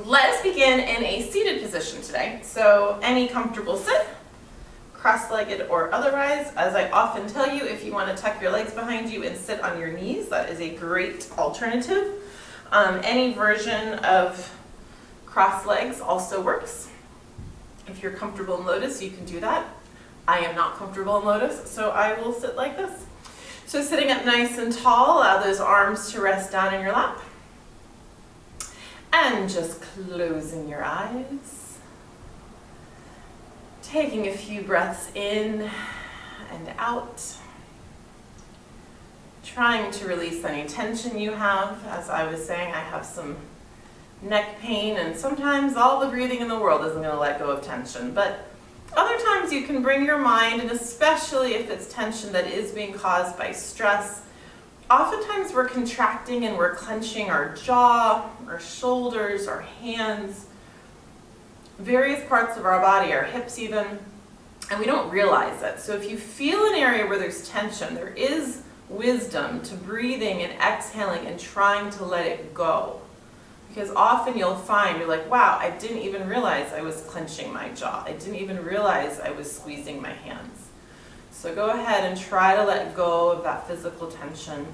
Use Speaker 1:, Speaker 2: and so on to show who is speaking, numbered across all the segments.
Speaker 1: Let us begin in a seated position today. So any comfortable sit, cross-legged or otherwise. As I often tell you, if you want to tuck your legs behind you and sit on your knees, that is a great alternative. Any version of cross legs also works. If you're comfortable in lotus, you can do that. I am not comfortable in lotus, so I will sit like this. So sitting up nice and tall, allow those arms to rest down in your lap. And just closing your eyes. Taking a few breaths in and out. Trying to release any tension you have. As I was saying, I have some neck pain, and sometimes all the breathing in the world isn't going to let go of tension. But other times you can bring your mind, and especially if it's tension that is being caused by stress, oftentimes we're contracting and we're clenching our jaw, our shoulders, our hands, various parts of our body, our hips even, and we don't realize it. So if you feel an area where there's tension, there is wisdom to breathing and exhaling and trying to let it go. Because often you'll find, you're like, wow, I didn't even realize I was clenching my jaw. I didn't even realize I was squeezing my hands. So go ahead and try to let go of that physical tension.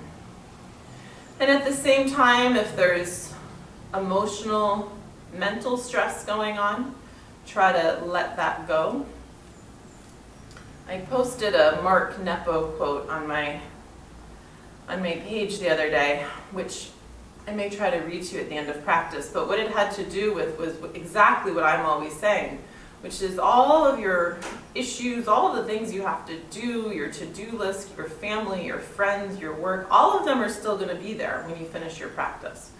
Speaker 1: And at the same time, if there's emotional, mental stress going on, try to let that go. I posted a Mark Nepo quote on my page the other day, which I may try to read to you at the end of practice, but what it had to do with was exactly what I'm always saying, which is all of your issues, all of the things you have to do, your to-do list, your family, your friends, your work, all of them are still going to be there when you finish your practice.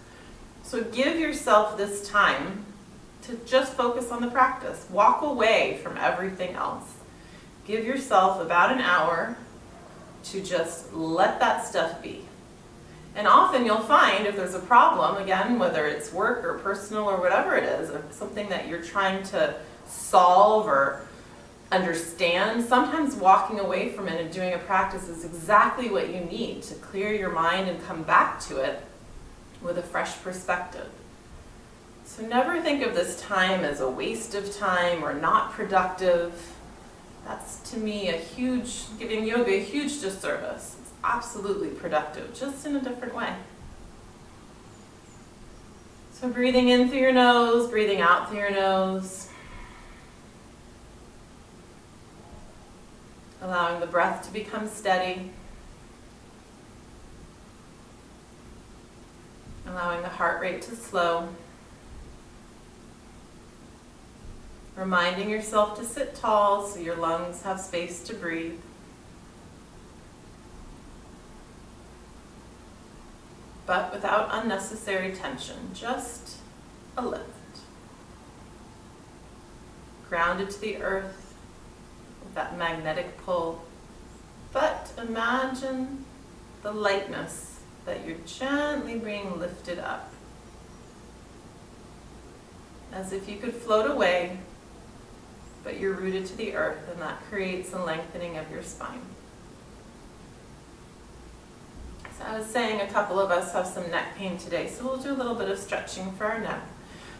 Speaker 1: So give yourself this time to just focus on the practice. Walk away from everything else. Give yourself about an hour to just let that stuff be. And often you'll find if there's a problem, again, whether it's work or personal or whatever it is, or something that you're trying to solve or understand, sometimes walking away from it and doing a practice is exactly what you need to clear your mind and come back to it with a fresh perspective. So never think of this time as a waste of time or not productive. That's, to me, giving yoga a huge disservice. It's absolutely productive, just in a different way. So breathing in through your nose, breathing out through your nose. Allowing the breath to become steady. Allowing the heart rate to slow. Reminding yourself to sit tall so your lungs have space to breathe. But without unnecessary tension, just a lift. Grounded to the earth with that magnetic pull. But imagine the lightness that you're gently being lifted up. As if you could float away, but you're rooted to the earth, and that creates a lengthening of your spine. So I was saying a couple of us have some neck pain today, so we'll do a little bit of stretching for our neck.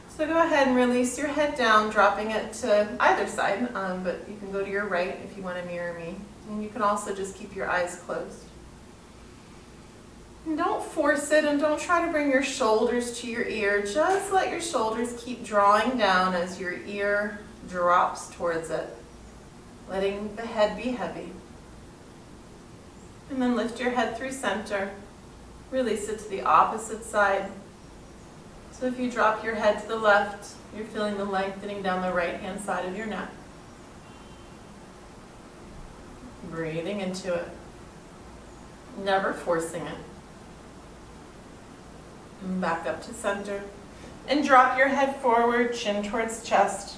Speaker 1: So go ahead and release your head down, dropping it to either side, but you can go to your right if you want to mirror me. And you can also just keep your eyes closed. And don't force it, and don't try to bring your shoulders to your ear. Just let your shoulders keep drawing down as your ear drops towards it, letting the head be heavy. And then lift your head through center. Release it to the opposite side. So if you drop your head to the left, you're feeling the lengthening down the right-hand side of your neck. Breathing into it. Never forcing it. And back up to center. And drop your head forward, chin towards chest.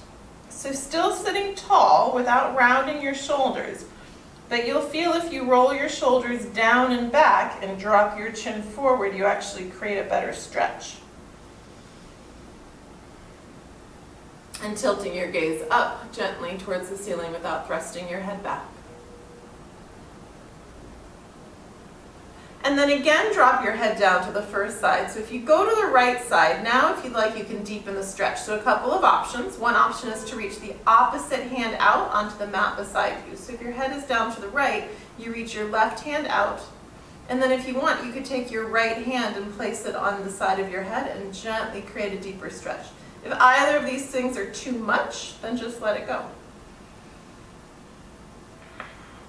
Speaker 1: So still sitting tall without rounding your shoulders. But you'll feel if you roll your shoulders down and back and drop your chin forward, you actually create a better stretch. And tilting your gaze up gently towards the ceiling without thrusting your head back. And then again, drop your head down to the first side. So if you go to the right side, now if you'd like, you can deepen the stretch. So a couple of options. One option is to reach the opposite hand out onto the mat beside you. So if your head is down to the right, you reach your left hand out. And then if you want, you could take your right hand and place it on the side of your head and gently create a deeper stretch. If either of these things are too much, then just let it go.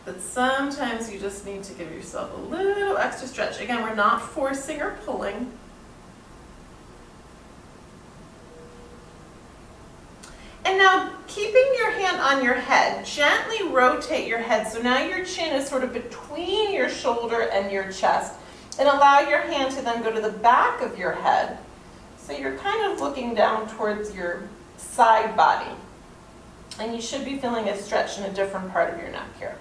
Speaker 1: But sometimes you just need to give yourself a little extra stretch. Again, we're not forcing or pulling. And now, keeping your hand on your head, gently rotate your head. So now your chin is sort of between your shoulder and your chest. And allow your hand to then go to the back of your head. So you're kind of looking down towards your side body. And you should be feeling a stretch in a different part of your neck here.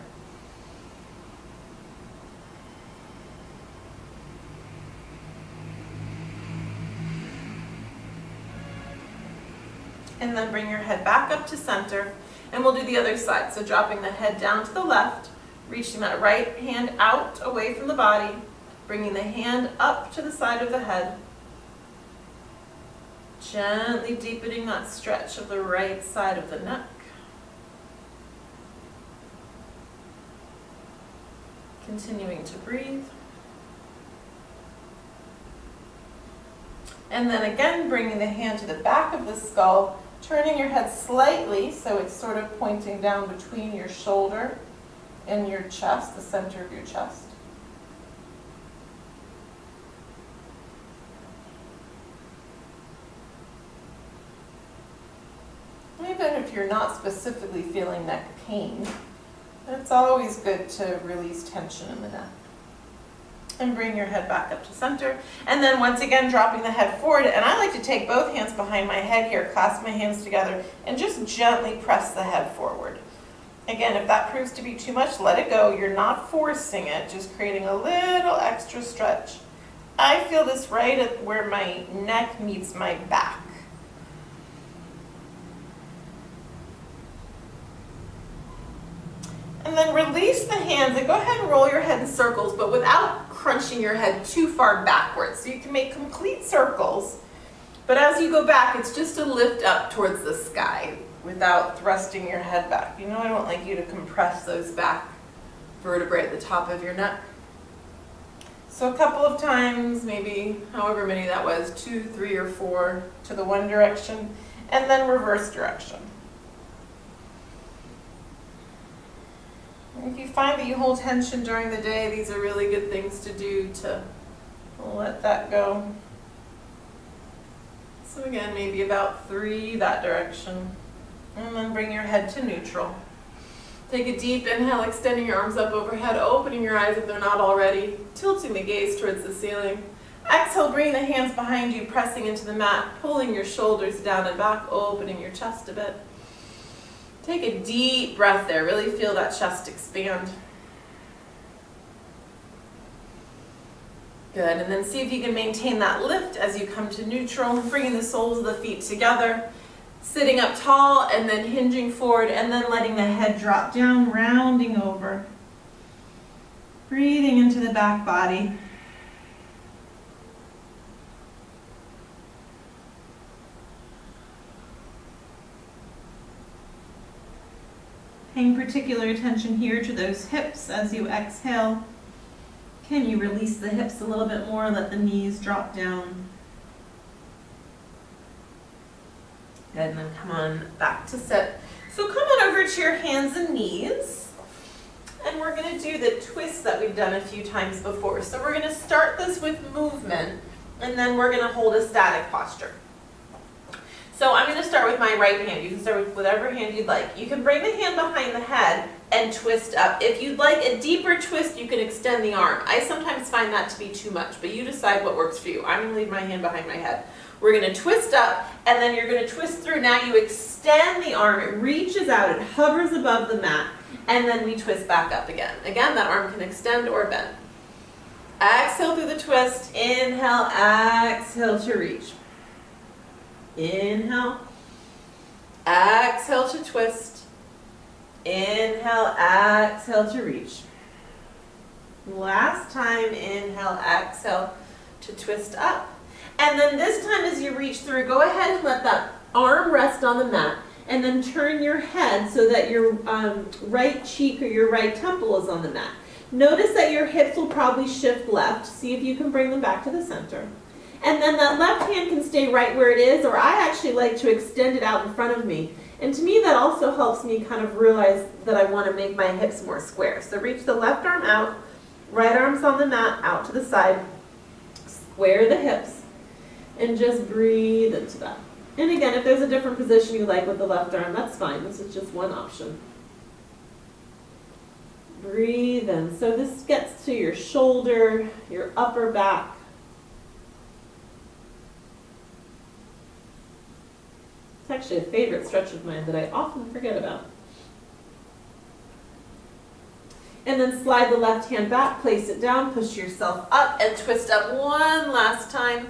Speaker 1: And then bring your head back up to center, and we'll do the other side. So dropping the head down to the left, reaching that right hand out away from the body, bringing the hand up to the side of the head, gently deepening that stretch of the right side of the neck. Continuing to breathe. And then again, bringing the hand to the back of the skull, turning your head slightly so it's sort of pointing down between your shoulder and your chest, the center of your chest. Even if you're not specifically feeling neck pain, it's always good to release tension in the neck. And bring your head back up to center. And then once again, dropping the head forward. And I like to take both hands behind my head here, clasp my hands together, and just gently press the head forward. Again, if that proves to be too much, let it go. You're not forcing it, just creating a little extra stretch. I feel this right at where my neck meets my back. And then release the hands and go ahead and roll your head in circles, but without crunching your head too far backwards. So you can make complete circles, but as you go back, it's just a lift up towards the sky without thrusting your head back. You know, I don't like you to compress those back vertebrae at the top of your neck. So a couple of times, maybe however many that was, 2, 3, or 4 to the one direction, and then reverse direction. If you find that you hold tension during the day, these are really good things to do to let that go. So again, maybe about 3 that direction. And then bring your head to neutral. Take a deep inhale, extending your arms up overhead, opening your eyes if they're not already, tilting the gaze towards the ceiling. Exhale, bring the hands behind you, pressing into the mat, pulling your shoulders down and back, opening your chest a bit. Take a deep breath there. Really feel that chest expand. Good. And then see if you can maintain that lift as you come to neutral, bringing the soles of the feet together, sitting up tall and then hinging forward and then letting the head drop down, rounding over. Breathing into the back body. Paying particular attention here to those hips as you exhale. Can you release the hips a little bit more? Let the knees drop down. Good, and then come on back to sit. So come on over to your hands and knees. And we're going to do the twist that we've done a few times before. So we're going to start this with movement, and then we're going to hold a static posture. So I'm going to start with my right hand. You can start with whatever hand you'd like. You can bring the hand behind the head and twist up. If you'd like a deeper twist, you can extend the arm. I sometimes find that to be too much, but you decide what works for you. I'm going to leave my hand behind my head. We're going to twist up, and then you're going to twist through. Now you extend the arm. It reaches out. It hovers above the mat, and then we twist back up again. Again, that arm can extend or bend. Exhale through the twist. Inhale, exhale to reach. Inhale, exhale to twist. Inhale, exhale to reach. Last time, inhale, exhale to twist up. And then this time as you reach through, go ahead and let that arm rest on the mat. And then turn your head so that your right cheek or your right temple is on the mat. Notice that your hips will probably shift left. See if you can bring them back to the center. And then that left hand can stay right where it is, or I actually like to extend it out in front of me. And to me, that also helps me kind of realize that I want to make my hips more square. So reach the left arm out, right arm's on the mat, out to the side. Square the hips, and just breathe into that. And again, if there's a different position you like with the left arm, that's fine. This is just one option. Breathe in. So this gets to your shoulder, your upper back. It's actually a favorite stretch of mine that I often forget about. And then slide the left hand back, place it down, push yourself up, and twist up one last time.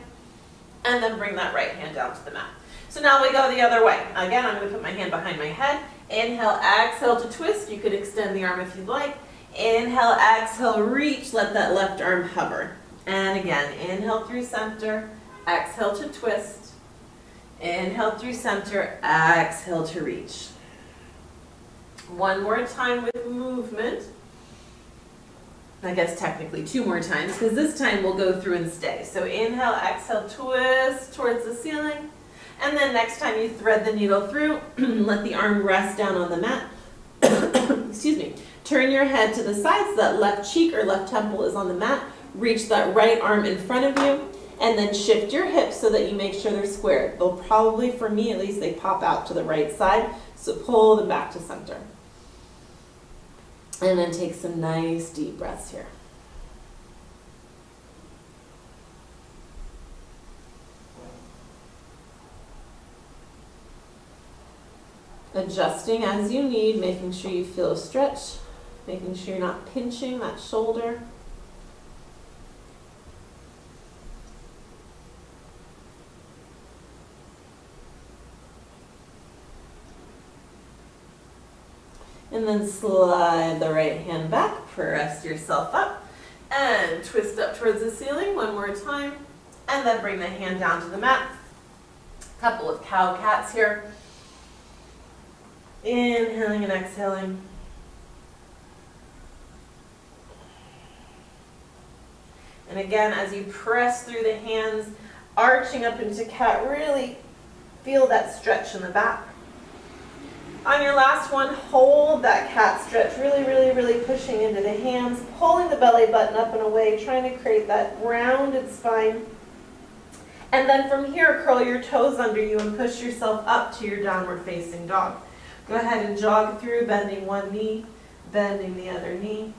Speaker 1: And then bring that right hand down to the mat. So now we go the other way. Again, I'm going to put my hand behind my head. Inhale, exhale to twist. You could extend the arm if you'd like. Inhale, exhale, reach. Let that left arm hover. And again, inhale through center, exhale to twist. Inhale through center, exhale to reach. One more time with movement. I guess technically two more times, because this time we'll go through and stay. So inhale, exhale, twist towards the ceiling. And then next time you thread the needle through, let the arm rest down on the mat. Excuse me. Turn your head to the side so that left cheek or left temple is on the mat. Reach that right arm in front of you. And then shift your hips so that you make sure they're square. They'll probably, for me at least, they pop out to the right side. So pull them back to center. And then take some nice deep breaths here. Adjusting as you need, making sure you feel a stretch, making sure you're not pinching that shoulder. And then slide the right hand back, press yourself up, and twist up towards the ceiling one more time. And then bring the hand down to the mat. A couple of cow cats here. Inhaling and exhaling. And again, as you press through the hands, arching up into cat, really feel that stretch in the back. On your last one, hold that cat stretch, really, really, really pushing into the hands, pulling the belly button up and away, trying to create that rounded spine. And then from here, curl your toes under you and push yourself up to your downward facing dog. Go ahead and jog through, bending one knee, bending the other knee.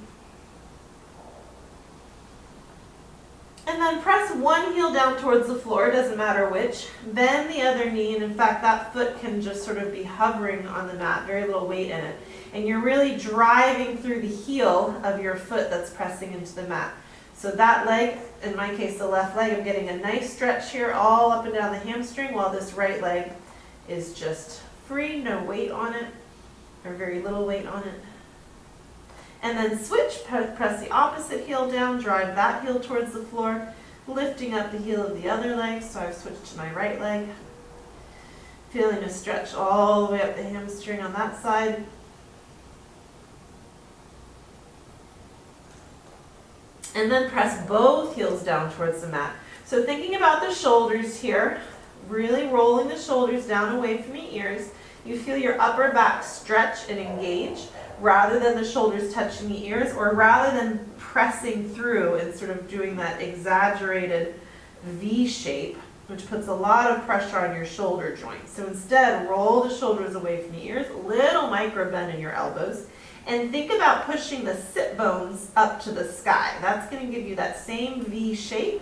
Speaker 1: And then press one heel down towards the floor, doesn't matter which. Bend the other knee, and in fact that foot can just sort of be hovering on the mat, very little weight in it. And you're really driving through the heel of your foot that's pressing into the mat. So that leg, in my case the left leg, I'm getting a nice stretch here all up and down the hamstring, while this right leg is just free, no weight on it, or very little weight on it. And then switch, press the opposite heel down, drive that heel towards the floor, lifting up the heel of the other leg. So I've switched to my right leg. Feeling a stretch all the way up the hamstring on that side. And then press both heels down towards the mat. So thinking about the shoulders here, really rolling the shoulders down away from the ears. You feel your upper back stretch and engage, rather than the shoulders touching the ears, or rather than pressing through and sort of doing that exaggerated V shape, which puts a lot of pressure on your shoulder joints. So instead, roll the shoulders away from the ears, little micro bend in your elbows, and think about pushing the sit bones up to the sky. That's going to give you that same V shape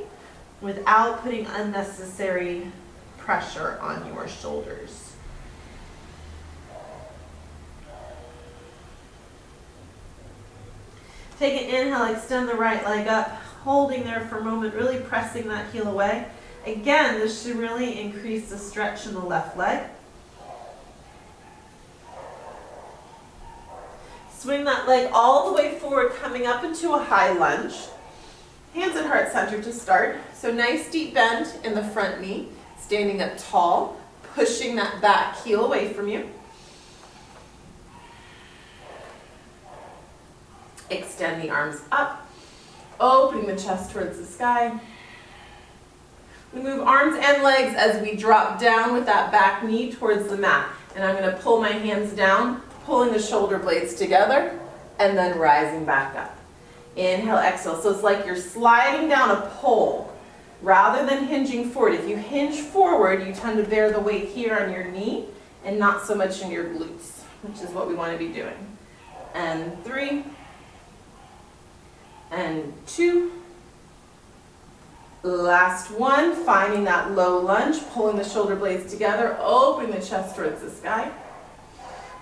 Speaker 1: without putting unnecessary pressure on your shoulders. Take an inhale, extend the right leg up, holding there for a moment, really pressing that heel away. Again, this should really increase the stretch in the left leg. Swing that leg all the way forward, coming up into a high lunge. Hands at heart center to start. So nice deep bend in the front knee, standing up tall, pushing that back heel away from you. Extend the arms up, opening the chest towards the sky. We move arms and legs as we drop down with that back knee towards the mat. And I'm going to pull my hands down, pulling the shoulder blades together, and then rising back up. Inhale, exhale. So it's like you're sliding down a pole rather than hinging forward. If you hinge forward, you tend to bear the weight here on your knee and not so much in your glutes, which is what we want to be doing. And 3, and 2. Last one, finding that low lunge, pulling the shoulder blades together, opening the chest towards the sky.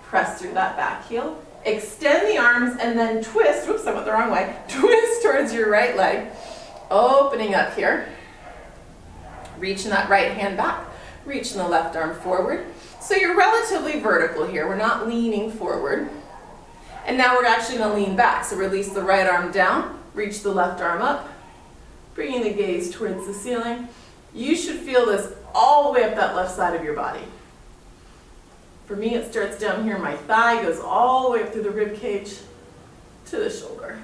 Speaker 1: Press through that back heel. Extend the arms and then twist, whoops, I went the wrong way. Twist towards your right leg, opening up here. Reaching that right hand back, reaching the left arm forward. So you're relatively vertical here, we're not leaning forward. And now we're actually going to lean back. So release the right arm down, reach the left arm up, bringing the gaze towards the ceiling. You should feel this all the way up that left side of your body. For me, it starts down here in my thigh, goes all the way up through the rib cage to the shoulder.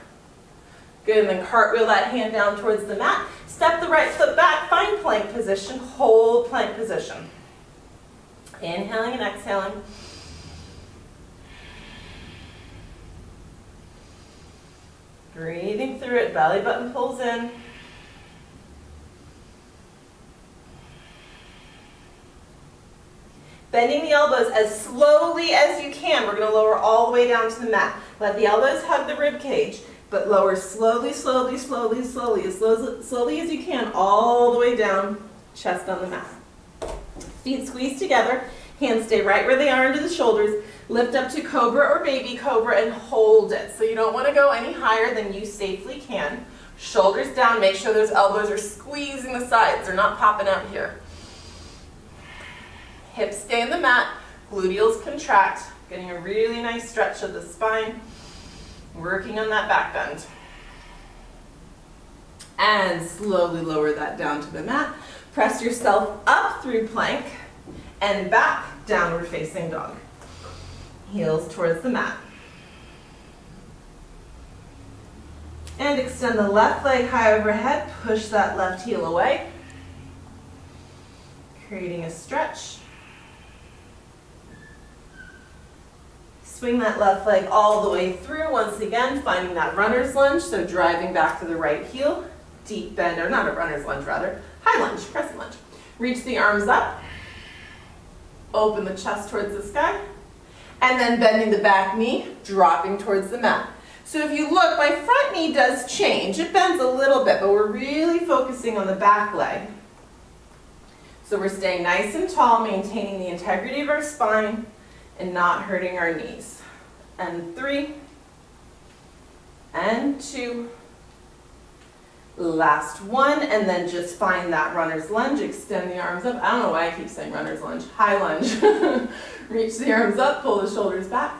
Speaker 1: Good, and then cartwheel that hand down towards the mat. Step the right foot back, find plank position, hold plank position. Inhaling and exhaling. Breathing through it, belly button pulls in. Bending the elbows as slowly as you can. We're going to lower all the way down to the mat. Let the elbows hug the rib cage, but lower slowly, slowly, slowly, slowly, as slowly as you can, all the way down, chest on the mat. Feet squeeze together, hands stay right where they are under the shoulders. Lift up to cobra or baby cobra and hold it. So you don't want to go any higher than you safely can. Shoulders down, make sure those elbows are squeezing the sides. They're not popping out here. Hips stay in the mat, gluteals contract, getting a really nice stretch of the spine, working on that back bend. And slowly lower that down to the mat. Press yourself up through plank and back, downward facing dog. Heels towards the mat. And extend the left leg high overhead, push that left heel away, creating a stretch. Swing that left leg all the way through, once again, finding that runner's lunge, so driving back to the right heel, deep bend, or not a runner's lunge rather, high lunge, crescent lunge. Reach the arms up, open the chest towards the sky, and then bending the back knee, dropping towards the mat. So if you look, my front knee does change. It bends a little bit, but we're really focusing on the back leg. So we're staying nice and tall, maintaining the integrity of our spine, and not hurting our knees. And 3, and 2, last one, and then just find that runner's lunge, extend the arms up. I don't know why I keep saying runner's lunge, high lunge. Reach the arms up, pull the shoulders back.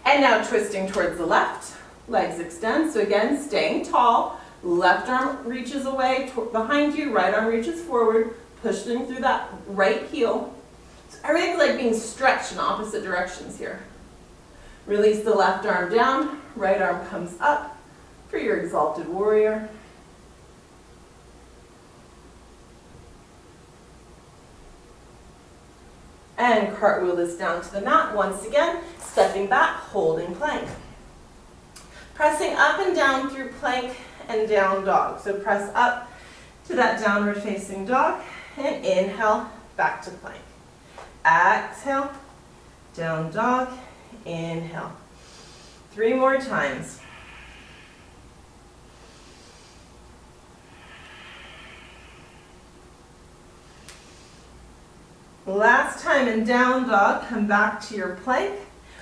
Speaker 1: And now twisting towards the left, legs extend. So again, staying tall, left arm reaches away behind you, right arm reaches forward, pushing through that right heel. Everything's like being stretched in opposite directions here. Release the left arm down, right arm comes up for your exalted warrior. And cartwheel this down to the mat once again, stepping back, holding plank. Pressing up and down through plank and down dog. So press up to that downward facing dog and inhale, back to plank. Exhale, down dog, inhale. 3 more times. Last time in down dog, come back to your plank.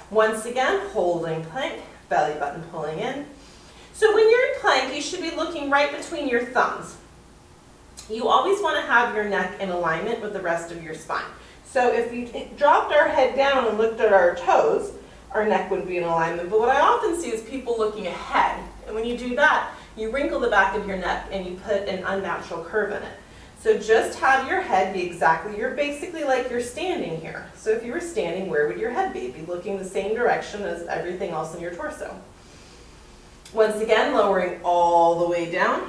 Speaker 1: Once again, holding plank, belly button pulling in. So when you're in plank, you should be looking right between your thumbs. You always want to have your neck in alignment with the rest of your spine. So if you dropped our head down and looked at our toes, our neck would be in alignment. But what I often see is people looking ahead. And when you do that, you wrinkle the back of your neck and you put an unnatural curve in it. So just have your head be exactly, you're basically like you're standing here. So if you were standing, where would your head be? Be looking the same direction as everything else in your torso. Once again, lowering all the way down.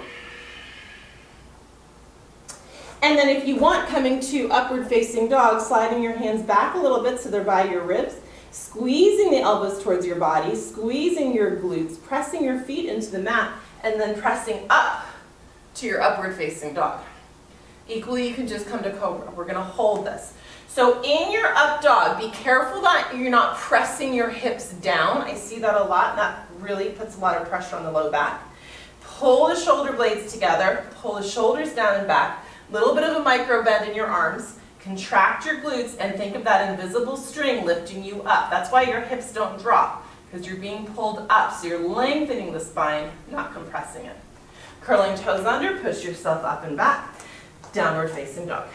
Speaker 1: And then if you want, coming to upward facing dog, sliding your hands back a little bit so they're by your ribs, squeezing the elbows towards your body, squeezing your glutes, pressing your feet into the mat, and then pressing up to your upward facing dog. Equally, you can just come to cobra. We're going to hold this. So in your up dog, be careful that you're not pressing your hips down. I see that a lot, and that really puts a lot of pressure on the low back. Pull the shoulder blades together, pull the shoulders down and back, little bit of a micro bend in your arms, contract your glutes, and think of that invisible string lifting you up. That's why your hips don't drop, because you're being pulled up, so you're lengthening the spine, not compressing it. Curling toes under, push yourself up and back, downward facing dog.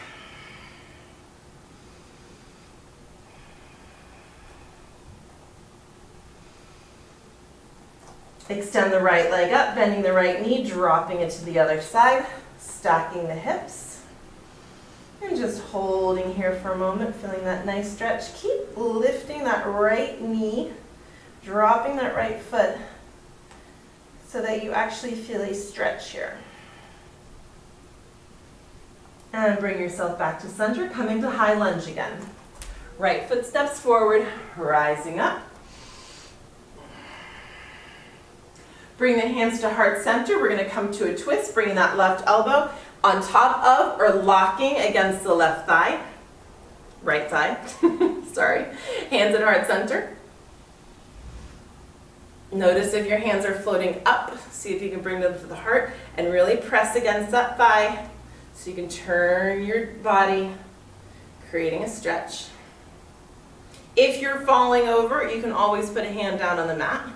Speaker 1: Extend the right leg up, bending the right knee, dropping it to the other side, stacking the hips, and just holding here for a moment, feeling that nice stretch. Keep lifting that right knee, dropping that right foot so that you actually feel a stretch here. And bring yourself back to center, coming to high lunge again. Right foot steps forward, rising up. Bring the hands to heart center. We're going to come to a twist, bringing that left elbow on top of or locking against the left thigh. Right thigh, sorry. Hands at heart center. Notice if your hands are floating up. See if you can bring them to the heart and really press against that thigh so you can turn your body, creating a stretch. If you're falling over, you can always put a hand down on the mat.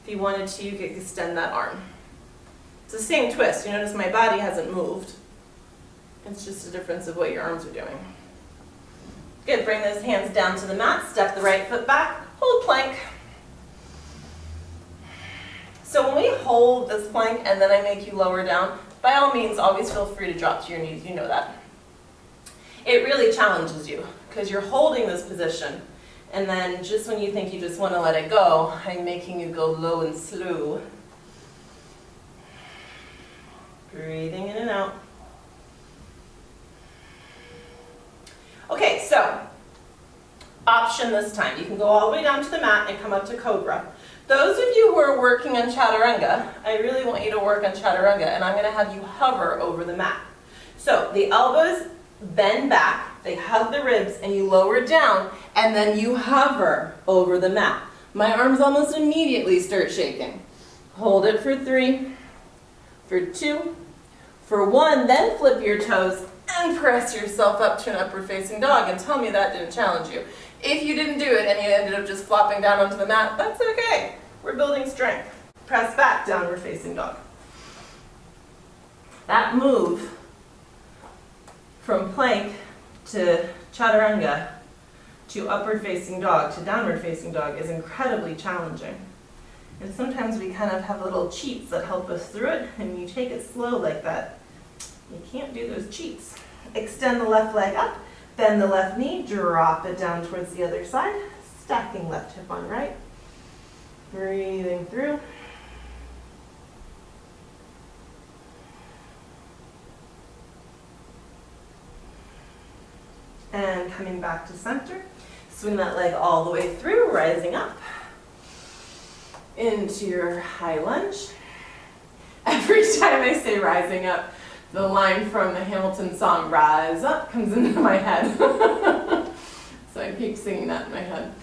Speaker 1: If you wanted to, you could extend that arm. It's the same twist. You notice my body hasn't moved. It's just a difference of what your arms are doing. Good, bring those hands down to the mat, step the right foot back, hold plank. So when we hold this plank and then I make you lower down, by all means, always feel free to drop to your knees, you know that. It really challenges you because you're holding this position. And then just when you think you just want to let it go, I'm making you go low and slow. Breathing in and out. Okay, so option this time. You can go all the way down to the mat and come up to cobra. Those of you who are working on chaturanga, I really want you to work on chaturanga, and I'm going to have you hover over the mat. So the elbows bend back, they hug the ribs, and you lower down, and then you hover over the mat. My arms almost immediately start shaking. Hold it for 3, for 2, for 1, then flip your toes and press yourself up to an upward facing dog, and tell me that didn't challenge you. If you didn't do it and you ended up just flopping down onto the mat, that's okay. We're building strength. Press back, downward facing dog. That move from plank to chaturanga to upward facing dog to downward facing dog is incredibly challenging. And sometimes we kind of have little cheats that help us through it, and when you take it slow like that, you can't do those cheats. Extend the left leg up, bend the left knee, drop it down towards the other side, stacking left hip on right. Breathing through. And coming back to center. Swing that leg all the way through, rising up into your high lunge. Every time I say rising up, the line from the Hamilton song, Rise Up, comes into my head. So I keep singing that in my head.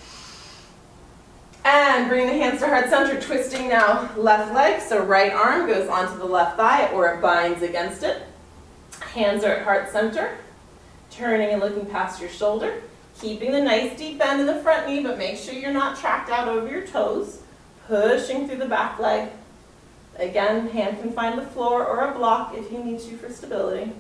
Speaker 1: And bring the hands to heart center, twisting now left leg, so right arm goes onto the left thigh or it binds against it. Hands are at heart center, turning and looking past your shoulder, keeping the nice deep bend in the front knee, but make sure you're not tracked out over your toes, pushing through the back leg. Again, hand can find the floor or a block if you need to for stability.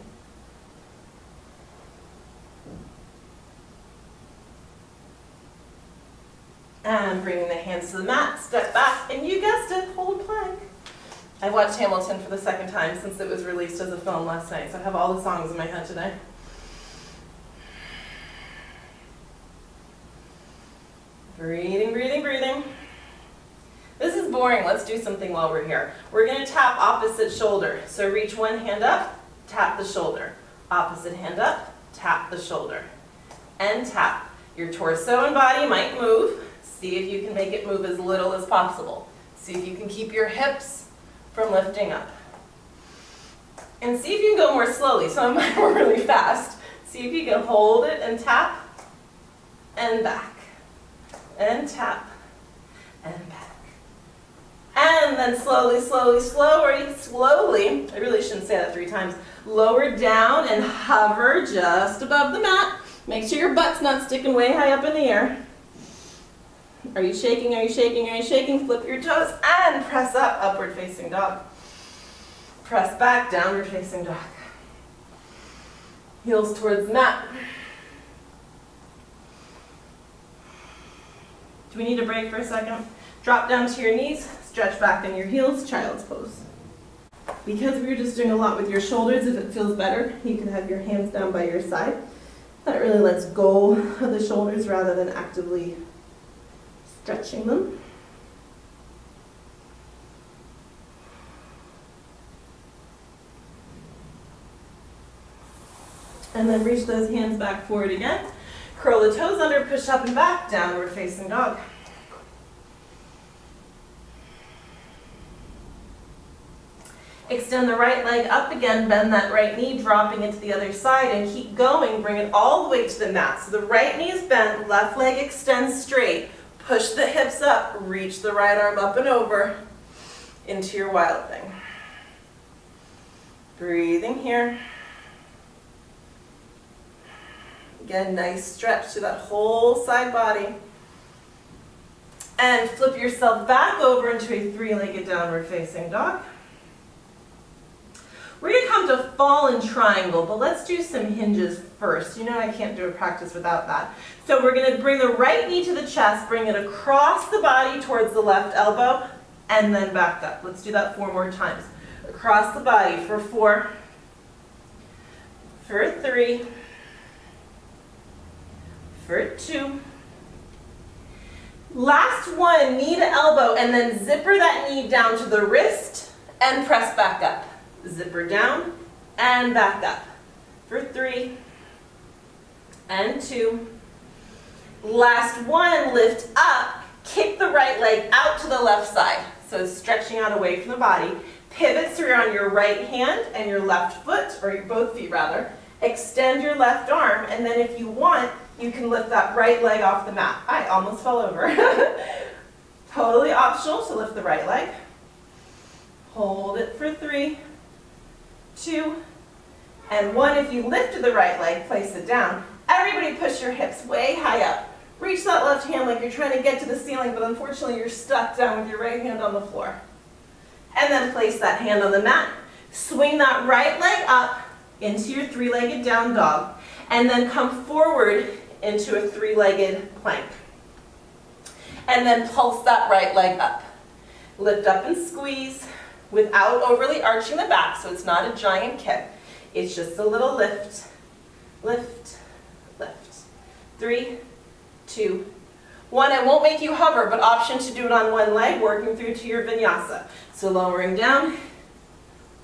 Speaker 1: And bringing the hands to the mat, step back, and you guessed it, hold plank. I watched Hamilton for the second time since it was released as a film last night, so I have all the songs in my head today. Breathing, breathing, breathing. This is boring. Let's do something while we're here. We're going to tap opposite shoulder. So reach one hand up, tap the shoulder. Opposite hand up, tap the shoulder. And tap. Your torso and body might move. See if you can make it move as little as possible. See if you can keep your hips from lifting up. And see if you can go more slowly. Some of mine were really fast. See if you can hold it and tap and back. And tap and back. And then slowly, slowly, slowly, I really shouldn't say that 3 times, lower down and hover just above the mat. Make sure your butt's not sticking way high up in the air. Are you shaking? Are you shaking? Are you shaking? Flip your toes and press up, upward facing dog. Press back, downward facing dog. Heels towards the mat. Do we need a break for a second? Drop down to your knees, stretch back in your heels, child's pose. Because we were just doing a lot with your shoulders, if it feels better, you can have your hands down by your side. That really lets go of the shoulders rather than actively stretching them. And then reach those hands back forward again. Curl the toes under, push up and back, downward facing dog. Extend the right leg up again, bend that right knee, dropping it to the other side, and keep going. Bring it all the way to the mat. So the right knee is bent, left leg extends straight. Push the hips up, reach the right arm up and over into your wild thing. Breathing here. Again, nice stretch to that whole side body. And flip yourself back over into a 3-legged downward facing dog. We're going to come to fallen triangle, but let's do some hinges first. You know I can't do a practice without that. So we're going to bring the right knee to the chest, bring it across the body towards the left elbow, and then back up. Let's do that 4 more times. Across the body for 4, for 3, for 2. Last one, knee to elbow, and then zipper that knee down to the wrist and press back up. Zipper down and back up. For 3 and 2. Last one, lift up, kick the right leg out to the left side. So stretching out away from the body. Pivot so you're on your right hand and your left foot, or your both feet rather. Extend your left arm, and then if you want, you can lift that right leg off the mat. I almost fell over. Totally optional to lift the right leg. Hold it for 3, 2, and 1. If you lifted the right leg, place it down. Everybody push your hips way high up. Reach that left hand like you're trying to get to the ceiling, but unfortunately you're stuck down with your right hand on the floor. And then place that hand on the mat. Swing that right leg up into your 3-legged down dog, and then come forward into a 3-legged plank. And then pulse that right leg up. Lift up and squeeze without overly arching the back, so it's not a giant kick. It's just a little lift, lift, lift. 3, 2, 1. I won't make you hover, but option to do it on one leg, working through to your vinyasa. So lowering down,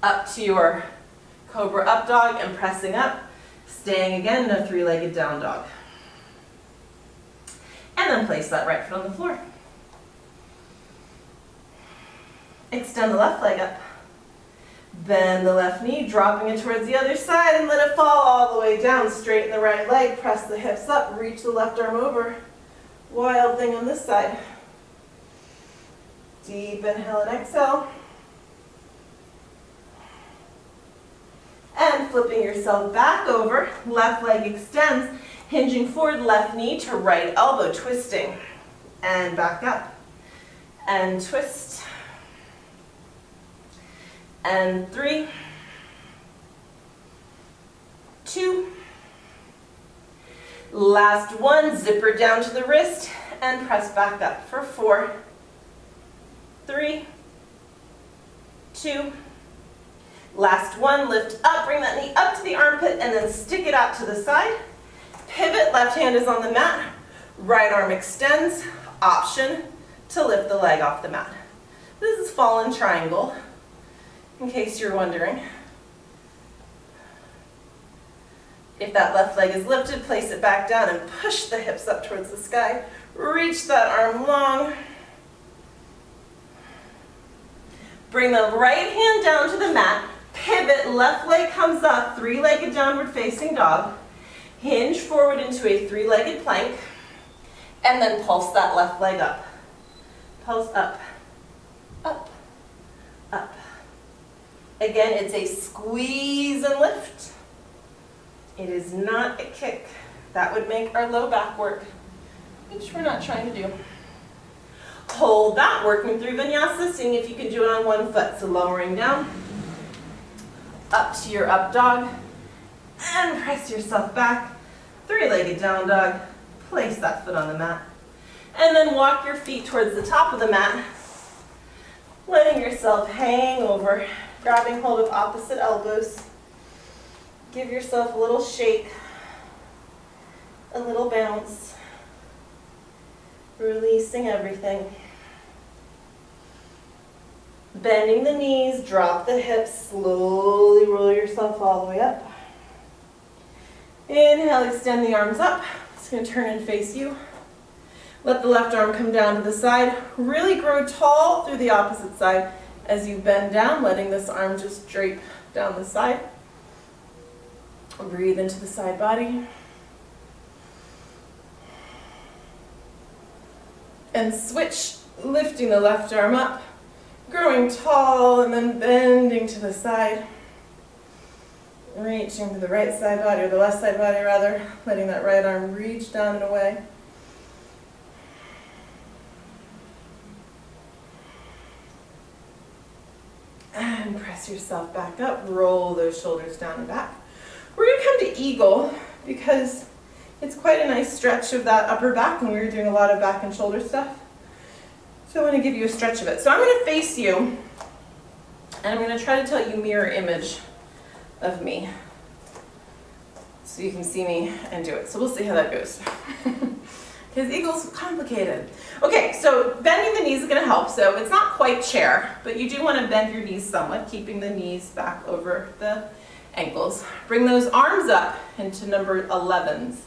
Speaker 1: up to your cobra up dog and pressing up, staying again in a 3-legged down dog. And then place that right foot on the floor. Extend the left leg up. Bend the left knee, dropping it towards the other side, and let it fall all the way down. Straighten the right leg, press the hips up, reach the left arm over. Wild thing on this side. Deep inhale and exhale. And flipping yourself back over, left leg extends, hinging forward, left knee to right elbow, twisting. And back up. And twist. And 3, 2. Last one, zipper down to the wrist and press back up for 4, 3, 2, last one, lift up, bring that knee up to the armpit and then stick it out to the side. Pivot, left hand is on the mat, right arm extends, option to lift the leg off the mat. This is fallen triangle, in case you're wondering. If that left leg is lifted, place it back down and push the hips up towards the sky. Reach that arm long. Bring the right hand down to the mat. Pivot, left leg comes up, three-legged downward facing dog. Hinge forward into a three-legged plank. And then pulse that left leg up. Pulse up, up, up. Again, it's a squeeze and lift. It is not a kick. That would make our low back work, which we're not trying to do. Hold that, working through vinyasa, seeing if you can do it on one foot. So lowering down, up to your up dog, and press yourself back. Three-legged down dog, place that foot on the mat. And then walk your feet towards the top of the mat, letting yourself hang over, grabbing hold of opposite elbows. Give yourself a little shake, a little bounce, releasing everything. Bending the knees, drop the hips, slowly roll yourself all the way up. Inhale, extend the arms up. It's going to turn and face you. Let the left arm come down to the side. Really grow tall through the opposite side as you bend down, letting this arm just drape down the side. Breathe into the side body. And switch, lifting the left arm up, growing tall and then bending to the side. Reaching to the right side body, or the left side body rather, letting that right arm reach down and away. And press yourself back up, roll those shoulders down and back. We're going to come to eagle because it's quite a nice stretch of that upper back when we were doing a lot of back and shoulder stuff. So I want to give you a stretch of it. So I'm going to face you and I'm going to try to tell you mirror image of me so you can see me and do it. So we'll see how that goes. Because eagle's complicated. Okay, so bending the knees is going to help. So it's not quite chair, but you do want to bend your knees somewhat, keeping the knees back over the ankles. Bring those arms up into number 11s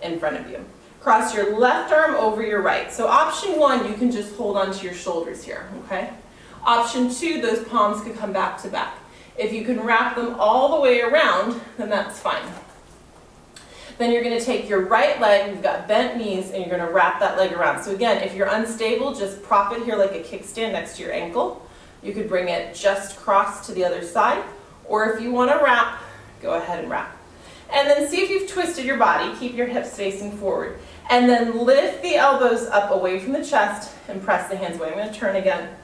Speaker 1: in front of you. Cross your left arm over your right. So option 1, you can just hold onto your shoulders here, okay? Option 2, those palms could come back to back. If you can wrap them all the way around, then that's fine. Then you're going to take your right leg, you've got bent knees, and you're going to wrap that leg around. So again, if you're unstable, just prop it here like a kickstand next to your ankle. You could bring it just cross to the other side. Or if you want to wrap, go ahead and wrap. And then see if you've twisted your body. Keep your hips facing forward. And then lift the elbows up away from the chest and press the hands away. I'm going to turn again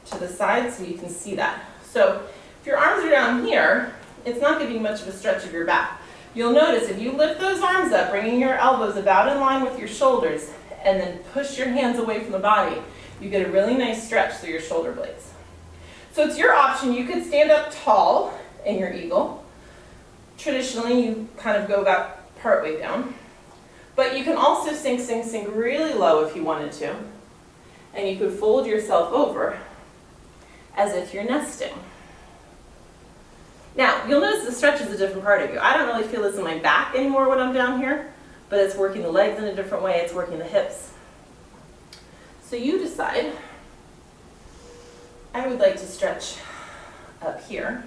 Speaker 1: to the side so you can see that. So if your arms are down here, it's not giving much of a stretch of your back. You'll notice if you lift those arms up, bringing your elbows about in line with your shoulders, and then push your hands away from the body, you get a really nice stretch through your shoulder blades. So it's your option. You could stand up tall in your eagle. Traditionally, you kind of go about partway down. But you can also sink really low if you wanted to. And you could fold yourself over as if you're nesting. Now, you'll notice the stretch is a different part of you. I don't really feel this in my back anymore when I'm down here, but it's working the legs in a different way. It's working the hips. So you decide. I would like to stretch up here.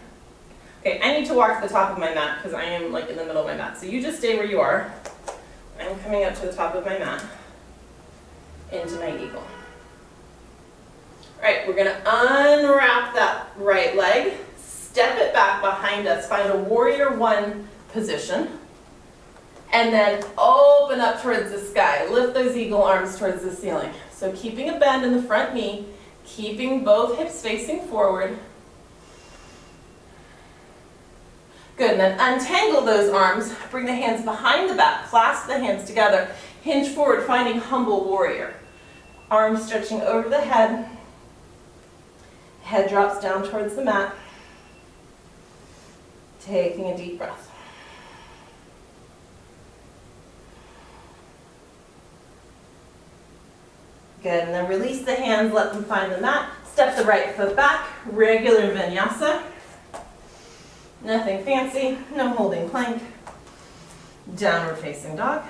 Speaker 1: Okay, I need to walk to the top of my mat because I am like in the middle of my mat. So you just stay where you are. I'm coming up to the top of my mat into my eagle. All right, we're going to unwrap that right leg, step it back behind us, find a warrior 1 position, and then open up towards the sky. Lift those eagle arms towards the ceiling. So keeping a bend in the front knee, keeping both hips facing forward. Good, and then untangle those arms, bring the hands behind the back, clasp the hands together, hinge forward, finding humble warrior. Arms stretching over the head. Head drops down towards the mat. Taking a deep breath. Good, and then release the hands, let them find the mat. Step the right foot back, regular vinyasa. Nothing fancy, no holding plank. Downward facing dog.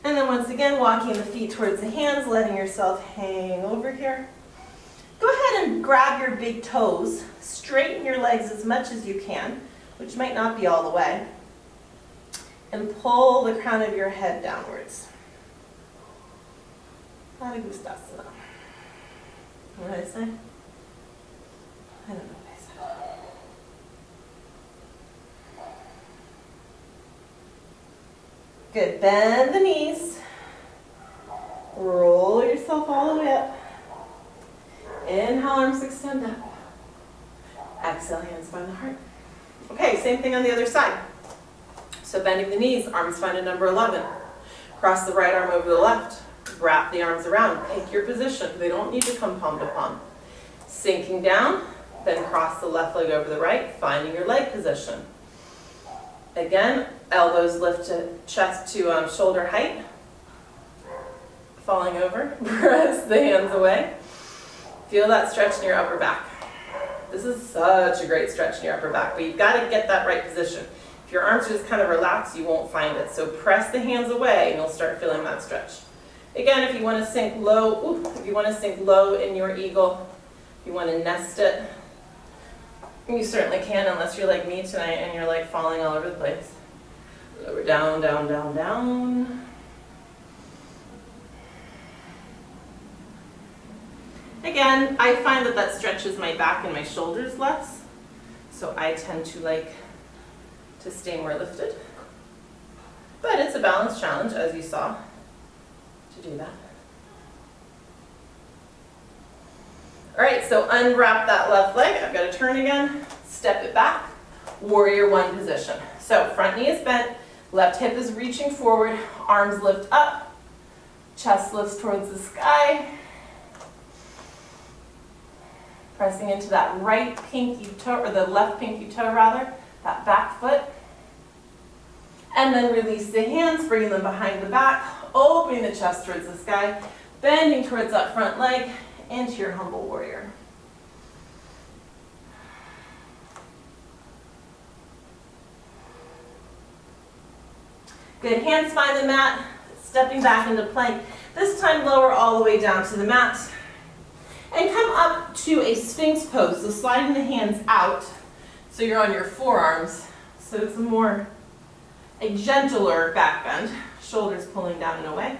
Speaker 1: And then once again, walking the feet towards the hands, letting yourself hang over here. Go ahead and grab your big toes, straighten your legs as much as you can, which might not be all the way, and pull the crown of your head downwards. What did I say? I don't know what I said. Good, bend the knees. Roll yourself all the way up. Inhale, arms extend up. Exhale, hands find the heart. Okay, same thing on the other side. So bending the knees, arms find a number 11. Cross the right arm over the left. Wrap the arms around. Pick your position. They don't need to come palm to palm. Sinking down, then cross the left leg over the right, finding your leg position. Again, elbows lift to chest to shoulder height. Falling over, press the hands away. Feel that stretch in your upper back. This is such a great stretch in your upper back, but you've got to get that right position. If your arms are just kind of relaxed, you won't find it. So press the hands away and you'll start feeling that stretch. Again, if you want to sink low, in your eagle, if you want to nest it, you certainly can, unless you're like me tonight and you're like falling all over the place. Lower down, down, down, down. Again, I find that stretches my back and my shoulders less, so I tend to like to stay more lifted. But it's a balance challenge, as you saw, to do that. All right, so unwrap that left leg. I've got to turn again, step it back, warrior one position. So front knee is bent, left hip is reaching forward, arms lift up, chest lifts towards the sky. Pressing into that right pinky toe, or the left pinky toe rather, that back foot. And then release the hands, bringing them behind the back, opening the chest towards the sky, bending towards that front leg, into your humble warrior. Good, hands find the mat, stepping back into plank. This time lower all the way down to the mat. And come up to a Sphinx pose, so sliding the hands out, so you're on your forearms, so it's a gentler back bend, shoulders pulling down and away.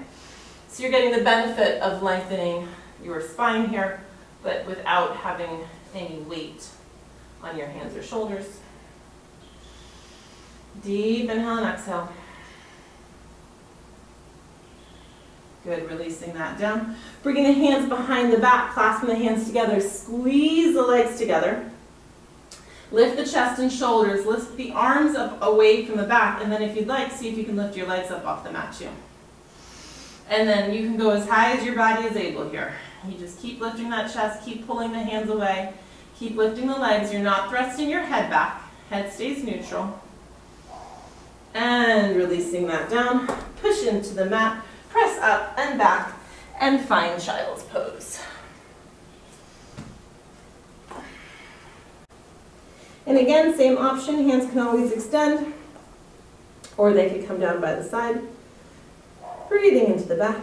Speaker 1: So you're getting the benefit of lengthening your spine here, but without having any weight on your hands or shoulders. Deep inhale and exhale. Good, releasing that down. Bringing the hands behind the back, clasping the hands together, squeeze the legs together. Lift the chest and shoulders, lift the arms up away from the back, and then if you'd like, see if you can lift your legs up off the mat too. And then you can go as high as your body is able here. You just keep lifting that chest, keep pulling the hands away, keep lifting the legs. You're not thrusting your head back, head stays neutral. And releasing that down, push into the mat. Press up and back and find child's pose. And again, same option, hands can always extend or they could come down by the side. Breathing into the back.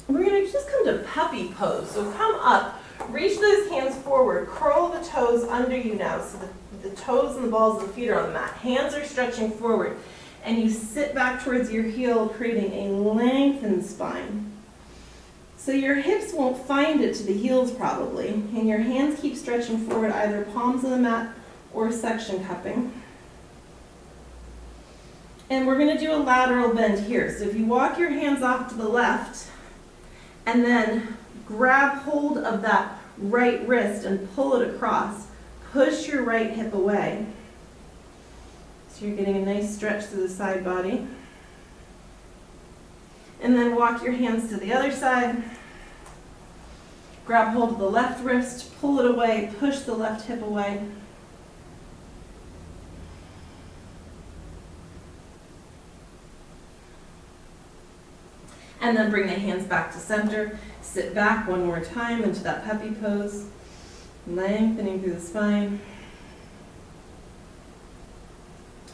Speaker 1: We're going to just come to puppy pose. So come up. Reach those hands forward, curl the toes under you now, so the toes and the balls of the feet are on the mat. Hands are stretching forward, and you sit back towards your heel, creating a lengthened spine. So your hips won't find it to the heels probably, and your hands keep stretching forward, either palms of the mat or section cupping. And we're going to do a lateral bend here. So if you walk your hands off to the left, and then grab hold of that right wrist and pull it across. Push your right hip away. So you're getting a nice stretch through the side body. And then walk your hands to the other side. Grab hold of the left wrist, pull it away, push the left hip away. And then bring the hands back to center. Sit back one more time into that puppy pose, lengthening through the spine.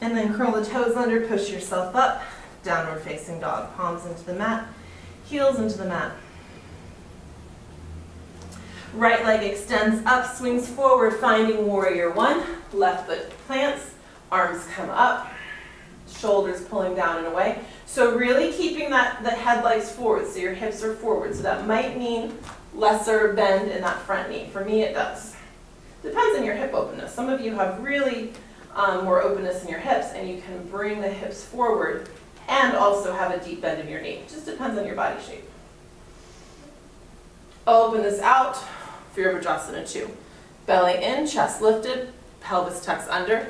Speaker 1: And then curl the toes under, push yourself up, downward facing dog. Palms into the mat, heels into the mat. Right leg extends up, swings forward, finding warrior one. Left foot plants, arms come up, shoulders pulling down and away. So really keeping the head legs forward, so your hips are forward. So that might mean lesser bend in that front knee. For me, it does. Depends on your hip openness. Some of you have really more openness in your hips, and you can bring the hips forward and also have a deep bend in your knee. It just depends on your body shape. Open this out for your Vajrasana 2. Belly in, chest lifted, pelvis tucks under.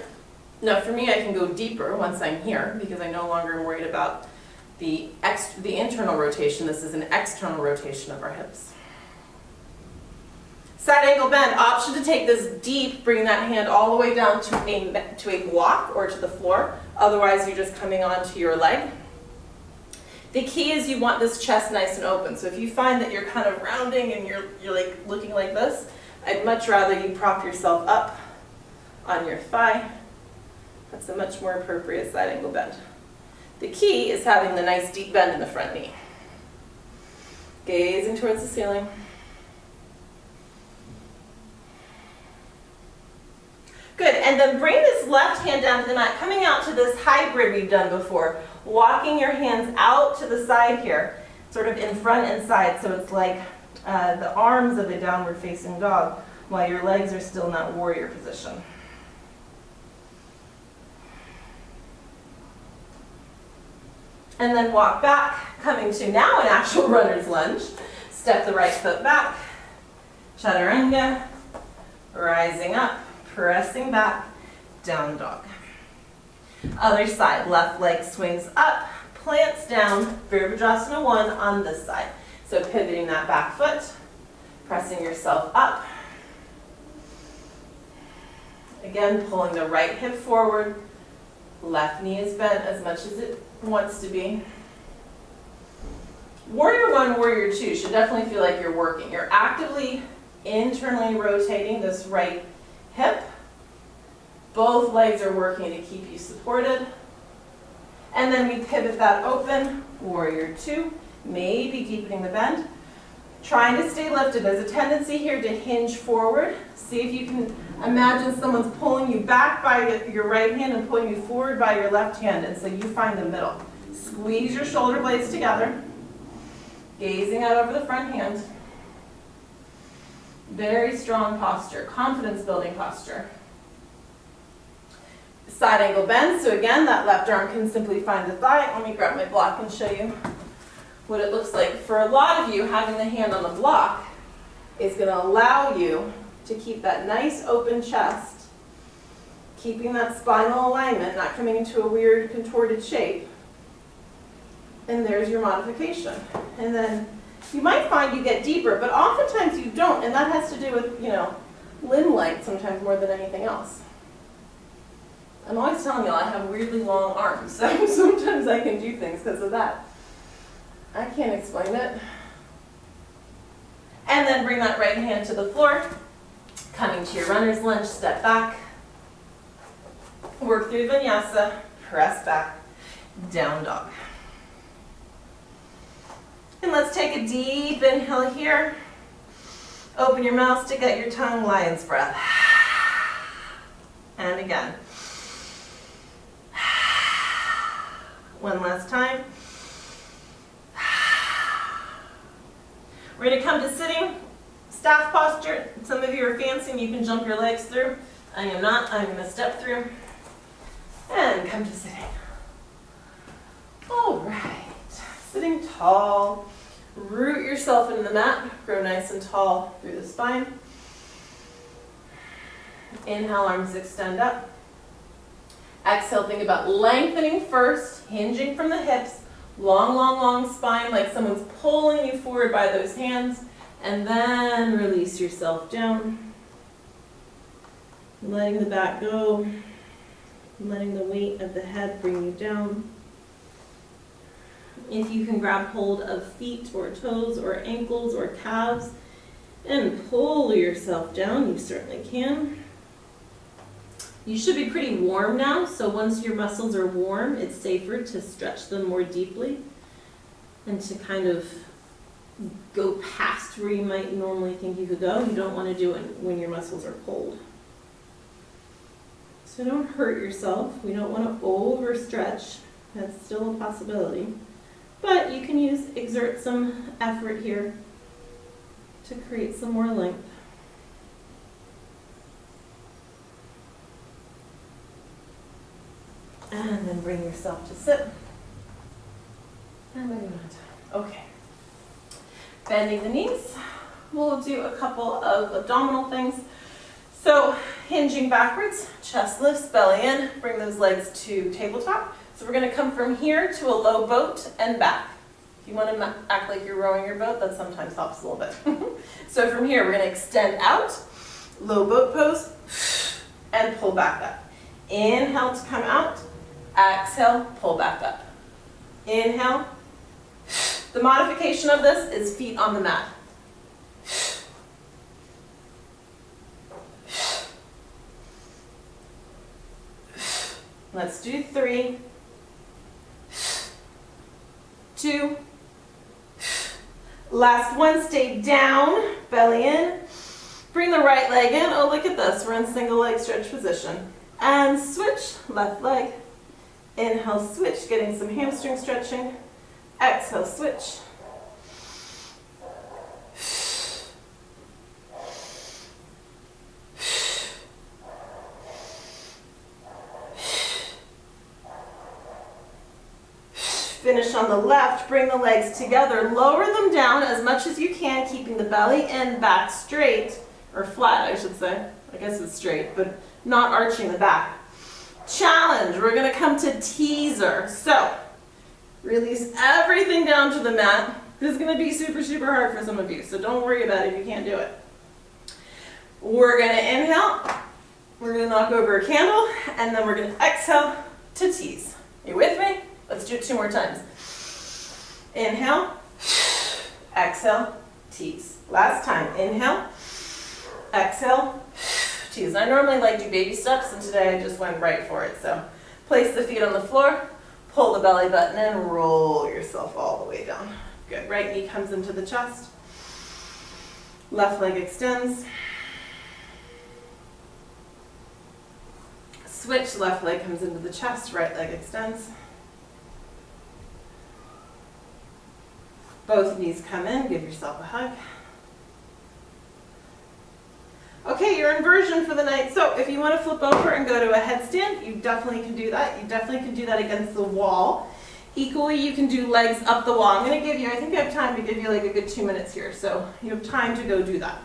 Speaker 1: Now for me, I can go deeper once I'm here because I no longer am worried about the internal rotation. This is an external rotation of our hips. Side angle bend, option to take this deep, bring that hand all the way down to a block or to the floor. Otherwise, you're just coming onto your leg. The key is you want this chest nice and open. So if you find that you're kind of rounding and you're like looking like this, I'd much rather you prop yourself up on your thigh. That's a much more appropriate side angle bend. The key is having the nice deep bend in the front knee. Gazing towards the ceiling. Good, and then bring this left hand down to the mat, coming out to this hybrid we've done before. Walking your hands out to the side here, sort of in front and side, so it's like the arms of a downward facing dog while your legs are still in that warrior position. And then walk back, coming to now an actual runner's lunge. Step the right foot back, chaturanga, rising up, pressing back, down dog. Other side, left leg swings up, plants down, Virabhadrasana 1 on this side. So pivoting that back foot, pressing yourself up. Again, pulling the right hip forward, left knee is bent as much as it wants to be. Warrior 1, Warrior 2 should definitely feel like you're working. You're actively internally rotating this right hip. Both legs are working to keep you supported. And then we pivot that open, Warrior 2, maybe deepening the bend. Trying to stay lifted. There's a tendency here to hinge forward. See if you can imagine someone's pulling you back by your right hand and pulling you forward by your left hand, and so you find the middle. Squeeze your shoulder blades together, gazing out over the front hand. Very strong posture, confidence building posture. Side angle bend, so again, that left arm can simply find the thigh. Let me grab my block and show you what it looks like. For a lot of you, having the hand on the block is going to allow you to keep that nice open chest, keeping that spinal alignment, not coming into a weird contorted shape. And there's your modification. And then you might find you get deeper, but oftentimes you don't, and that has to do with, limb length sometimes more than anything else. I'm always telling y'all I have weirdly long arms, so sometimes I can do things because of that. I can't explain it. And then bring that right hand to the floor. Coming to your runner's lunge, step back. Work through vinyasa, press back, down dog. And let's take a deep inhale here. Open your mouth, stick out your tongue, lion's breath. And again. One last time. We're going to come to sitting, staff posture. Some of you are fancy and you can jump your legs through. I am not. I'm going to step through and come to sitting. All right. Sitting tall. Root your yourself into the mat. Grow nice and tall through the spine. Inhale, arms extend up. Exhale, think about lengthening first, hinging from the hips. Long, long, long spine, like someone's pulling you forward by those hands. And then release yourself down. Letting the back go. Letting the weight of the head bring you down. If you can grab hold of feet or toes or ankles or calves and pull yourself down, you certainly can. You should be pretty warm now, so once your muscles are warm, it's safer to stretch them more deeply and to kind of go past where you might normally think you could go. You don't want to do it when your muscles are cold. So don't hurt yourself. We don't want to overstretch. That's still a possibility. But you can exert some effort here to create some more length. And then bring yourself to sit. And maybe not. Okay. Bending the knees. We'll do a couple of abdominal things. So hinging backwards, chest lifts, belly in, bring those legs to tabletop. So we're going to come from here to a low boat and back. If you want to act like you're rowing your boat, that sometimes helps a little bit. So from here, we're going to extend out, low boat pose, and pull back up. Inhale to come out. Exhale, pull back up. Inhale. The modification of this is feet on the mat. Let's do 3, 2, last one, stay down, belly in. Bring the right leg in. Oh, look at this. We're in single leg stretch position. And switch, left leg. Inhale, switch, getting some hamstring stretching. Exhale, switch. Finish on the left, bring the legs together, lower them down as much as you can, keeping the belly and back straight, or flat I should say. I guess it's straight, but not arching the back. Challenge, we're going to come to teaser. So, release everything down to the mat. This is going to be super, super hard for some of you, so don't worry about it if you can't do it. We're going to inhale, we're going to knock over a candle, and then we're going to exhale to tease. You with me? Let's do it 2 more times. Inhale, exhale, tease. Last time, inhale, exhale, tease. I normally like do baby steps, and today I just went right for it. So place the feet on the floor, pull the belly button in, roll yourself all the way down. Good. Right knee comes into the chest. Left leg extends. Switch, left leg comes into the chest, right leg extends. Both knees come in, give yourself a hug. Okay, your inversion for the night. So if you want to flip over and go to a headstand, you definitely can do that. You definitely can do that against the wall. Equally, you can do legs up the wall. I'm going to give you, I think I have time to give you like a good 2 minutes here. So you have time to go do that.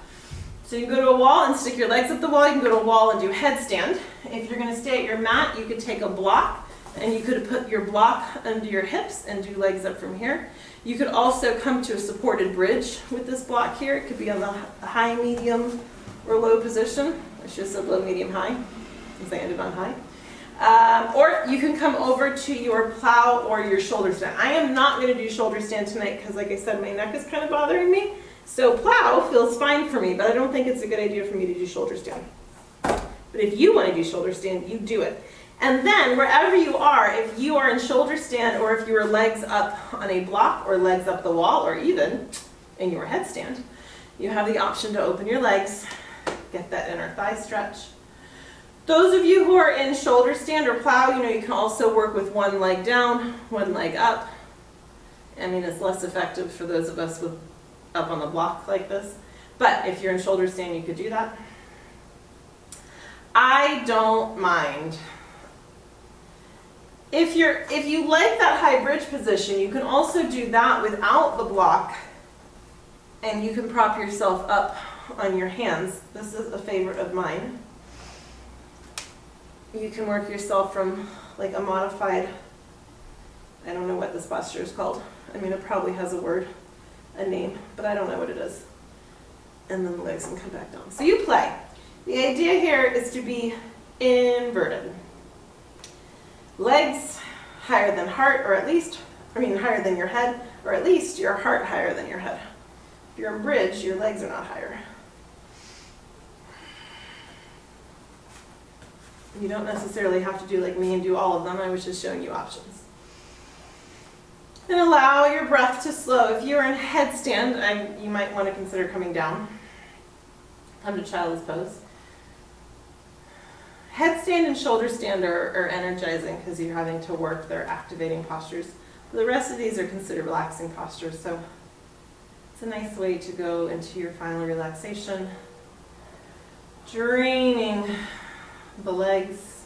Speaker 1: So you can go to a wall and stick your legs up the wall. You can go to a wall and do headstand. If you're going to stay at your mat, you could take a block and you could put your block under your hips and do legs up from here. You could also come to a supported bridge with this block here. It could be on the high, medium, or low position. I should have said low, medium, high, since I ended on high. Or you can come over to your plow or your shoulder stand. I am not going to do shoulder stand tonight because, like I said, my neck is kind of bothering me. So plow feels fine for me, but I don't think it's a good idea for me to do shoulder stand. But if you want to do shoulder stand, you do it. And then wherever you are, if you are in shoulder stand or if you are legs up on a block or legs up the wall or even in your headstand, you have the option to open your legs, get that inner thigh stretch. Those of you who are in shoulder stand or plow, you can also work with one leg down, one leg up. I mean, it's less effective for those of us with up on the block like this. But if you're in shoulder stand, you could do that. I don't mind. If you like that high bridge position, you can also do that without the block And you can prop yourself up on your hands. This is a favorite of mine. You can work yourself from like a modified, I don't know what this posture is called. I mean, it probably has a word, a name, but I don't know what it is. And then the legs can come back down. So you play. The idea here is to be inverted. Legs higher than heart, or at least, higher than your head, or at least your heart higher than your head. If you're in bridge, your legs are not higher. You don't necessarily have to do like me and do all of them. I was just showing you options. And allow your breath to slow. If you're in headstand, you might want to consider coming down. Come to child's pose. Headstand and shoulder stand are energizing because you're having to work. They're activating postures. The rest of these are considered relaxing postures. So it's a nice way to go into your final relaxation. Draining the legs.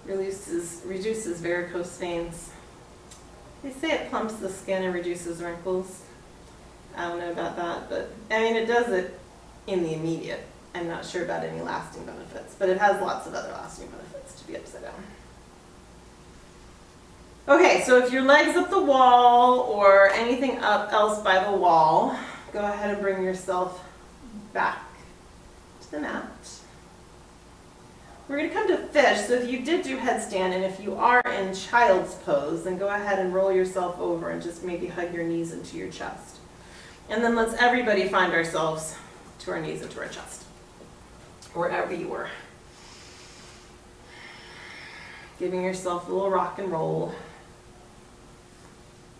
Speaker 1: Reduces varicose veins. They say it plumps the skin and reduces wrinkles. I don't know about that, but it does it in the immediate. I'm not sure about any lasting benefits, but it has lots of other lasting benefits to be upside down. Okay, so if your leg's up the wall or anything else by the wall, go ahead and bring yourself back to the mat. We're going to come to fish, so if you did do headstand and if you are in child's pose, then go ahead and roll yourself over and just maybe hug your knees into your chest. And then let's everybody find ourselves to our knees into our chest, wherever you were. Giving yourself a little rock and roll.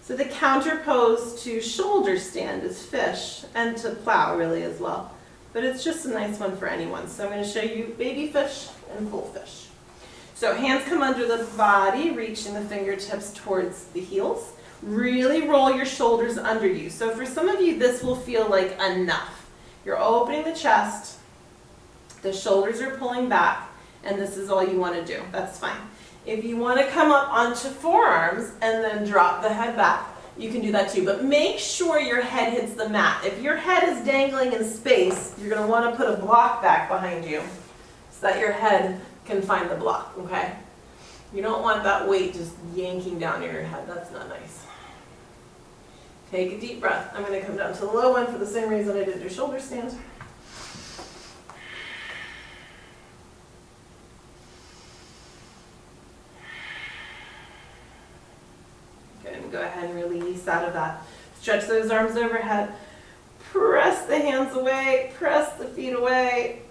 Speaker 1: So the counter pose to shoulder stand is fish, and to plow really as well. But it's just a nice one for anyone. So I'm going to show you baby fish and full fish. So hands come under the body, reaching the fingertips towards the heels. Really roll your shoulders under you. So for some of you, this will feel like enough. You're opening the chest, the shoulders are pulling back, and this is all you want to do. That's fine. If you want to come up onto forearms and then drop the head back, you can do that too. But make sure your head hits the mat. If your head is dangling in space, you're going to want to put a block back behind you so that your head can find the block, okay? You don't want that weight just yanking down in your head. That's not nice. Take a deep breath. I'm going to come down to the low one for the same reason I did your shoulder stand. Good, and go ahead and release out of that. Stretch those arms overhead. Press the hands away. Press the feet away.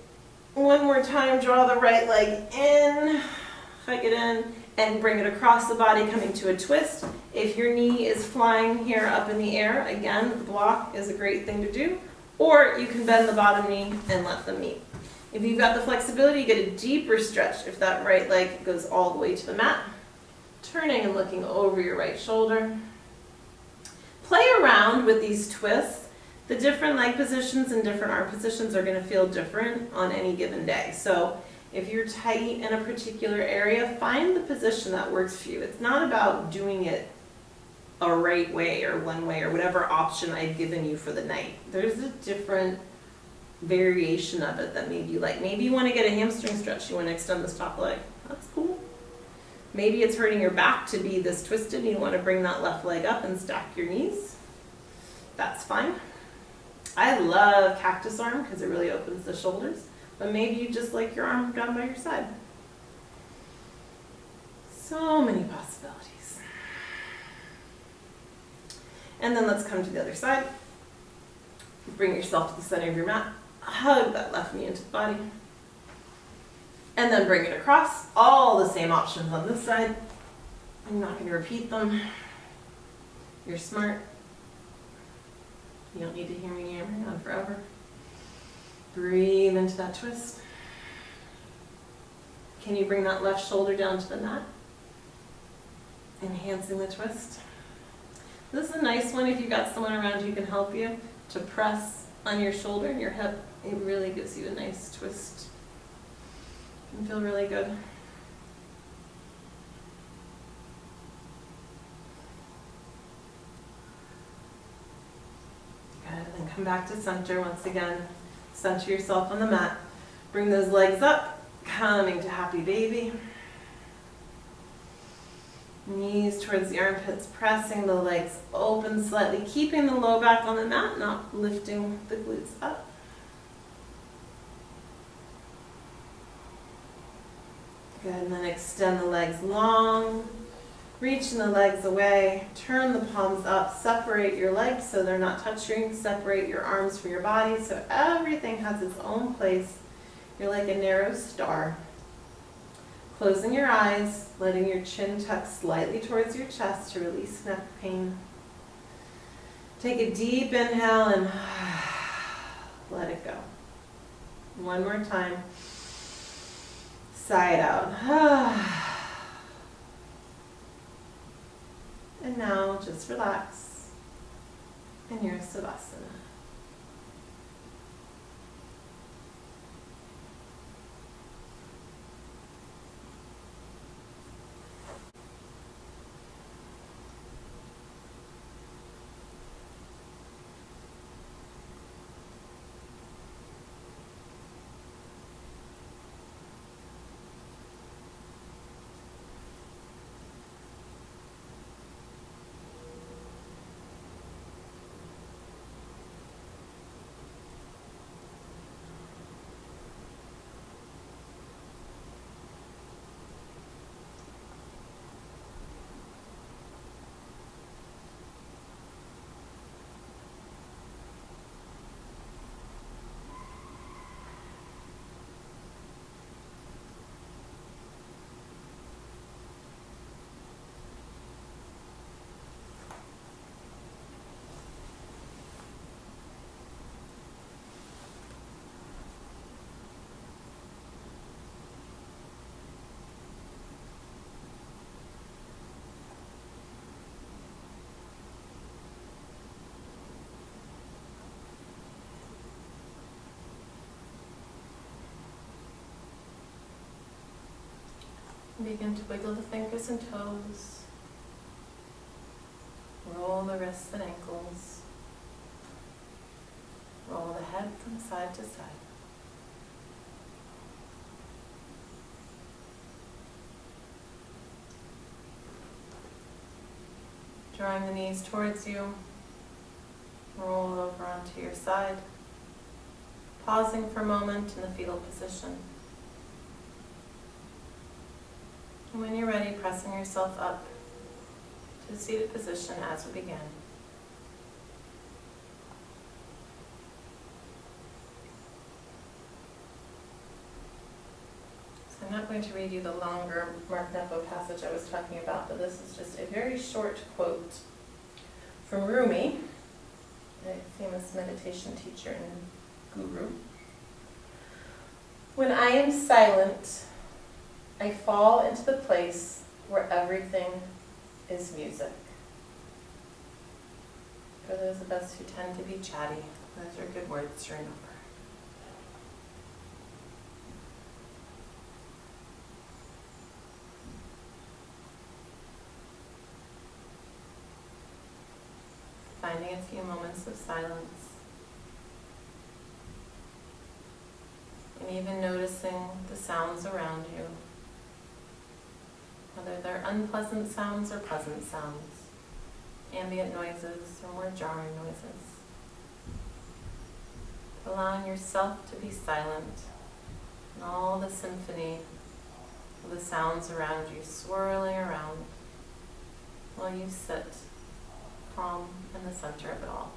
Speaker 1: One more time, draw the right leg in. Hike it in. And bring it across the body, coming to a twist. If your knee is flying here up in the air, again, the block is a great thing to do. Or you can bend the bottom knee and let them meet. If you've got the flexibility, you get a deeper stretch if that right leg goes all the way to the mat. Turning and looking over your right shoulder. Play around with these twists. The different leg positions and different arm positions are going to feel different on any given day. So if you're tight in a particular area, find the position that works for you. It's not about doing it a right way or one way or whatever option I've given you for the night. There's a different variation of it that maybe you like. Maybe you want to get a hamstring stretch. You want to extend this top leg. That's cool. Maybe it's hurting your back to be this twisted and you want to bring that left leg up and stack your knees. That's fine. I love cactus arm because it really opens the shoulders. But maybe you just like your arm down by your side. So many possibilities. And then let's come to the other side. Bring yourself to the center of your mat. Hug that left knee into the body. And then bring it across. All the same options on this side. I'm not going to repeat them. You're smart. You don't need to hear me yammering on forever. Breathe into that twist. Can you bring that left shoulder down to the mat? Enhancing the twist. This is a nice one if you've got someone around who can help you to press on your shoulder and your hip. It really gives you a nice twist. It can feel really good. Good. Come back to center once again. Center yourself on the mat. Bring those legs up, coming to happy baby. Knees towards the armpits, pressing the legs open slightly, keeping the low back on the mat, not lifting the glutes up. Good, and then extend the legs long, reaching the legs away, turn the palms up, separate your legs so they're not touching, separate your arms from your body so everything has its own place. You're like a narrow star. Closing your eyes, letting your chin tuck slightly towards your chest to release neck pain. Take a deep inhale and let it go. One more time. Sigh it out. And now just relax in your Savasana. Begin to wiggle the fingers and toes. Roll the wrists and ankles. Roll the head from side to side. Drawing the knees towards you. Roll over onto your side. Pausing for a moment in the fetal position. And when you're ready, pressing yourself up to seated position as we begin. So I'm not going to read you the longer Mark Nepo passage I was talking about, but this is just a very short quote from Rumi, a famous meditation teacher and guru. When I am silent, I fall into the place where everything is music. For those of us who tend to be chatty, those are good words to remember. Finding a few moments of silence. And even noticing the sounds around you. Whether they're unpleasant sounds or pleasant sounds, ambient noises or more jarring noises. Allowing yourself to be silent and all the symphony of the sounds around you swirling around while you sit calm in the center of it all.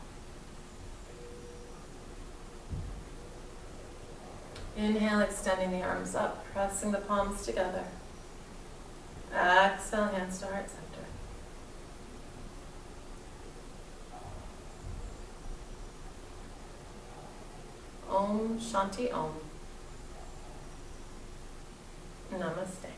Speaker 1: Inhale, extending the arms up, pressing the palms together. Exhale, hands to heart center. Om Shanti Om. Namaste.